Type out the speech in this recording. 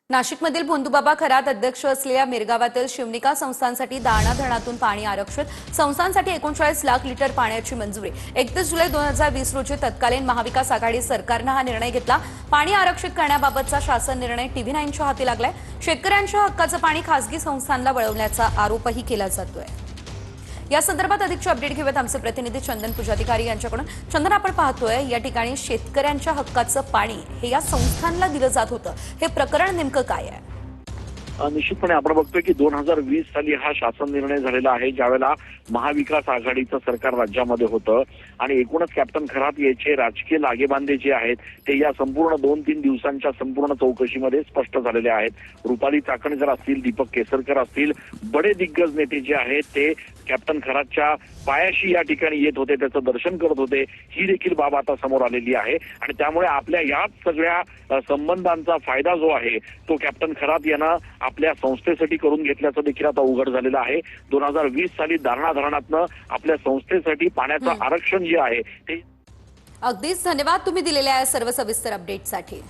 नाशिकमधील भोंदूबाबा खरात अध्यक्ष असलेल्या मिरगावातील शिवनिका संस्थांसाठी दारणा धरणातून पाणी आरक्षित संस्थांसाठी 39 लाख लिटर पाण्याची मंजुरी 31 जुलै 2020 रोजी तत्कालीन महाविकास आघाडी सरकारनं हा निर्णय घेतला। पाणी आरक्षित करण्याबाबतचा शासन निर्णय टीव्ही 9च्या हाती लागलाय। शेतकऱ्यांच्या हक्काचं पाणी खासगी संस्थांना वळवण्याचा आरोपही केला जातोय। या संदर्भात अधिकची अपडेट घेऊयात आमचे प्रतिनिधी चंदन पुजाधिकारी यांच्याकडून। चंदन, आपण पाहतोय या ठिकाणी शेतकऱ्यांच्या हक्काचं पाणी हे या संस्थांना दिलं जात होतं, हे प्रकरण नेमकं काय आहे? निश्चितपणे आपण बघतोय की 2020 साली हा शासन निर्णय झालेला आहे, ज्यावेळेला महाविकास आघाडीचं सरकार राज्यामध्ये होतं आणि एकूणच कॅप्टन खरात याचे राजकीय लागेबांधे जे आहेत ते या संपूर्ण 2-3 दिवसांच्या संपूर्ण चौकशीमध्ये स्पष्ट झालेले आहेत। रुपाली चाकणकर असतील, दीपक केसरकर असतील, बडे दिग्गज नेते जे आहेत ते कॅप्टन खरातच्या पायाशी या ठिकाणी येत होते, त्याचं दर्शन करत होते। ही देखील बाब आता समोर आलेली आहे आणि त्यामुळे आपल्या याच सगळ्या संबंधांचा फायदा जो आहे तो कॅप्टन खरात यांना आपल्या संस्थेसाठी करून घेतल्याचं देखील आता उघड झालेलं आहे। 2020 साली दारणा धरणातनं आपल्या संस्थेसाठी पाण्याचं आरक्षण जे आहे ते। अगदीच धन्यवाद तुम्ही दिलेल्या सर्व सविस्तर अपडेटसाठी।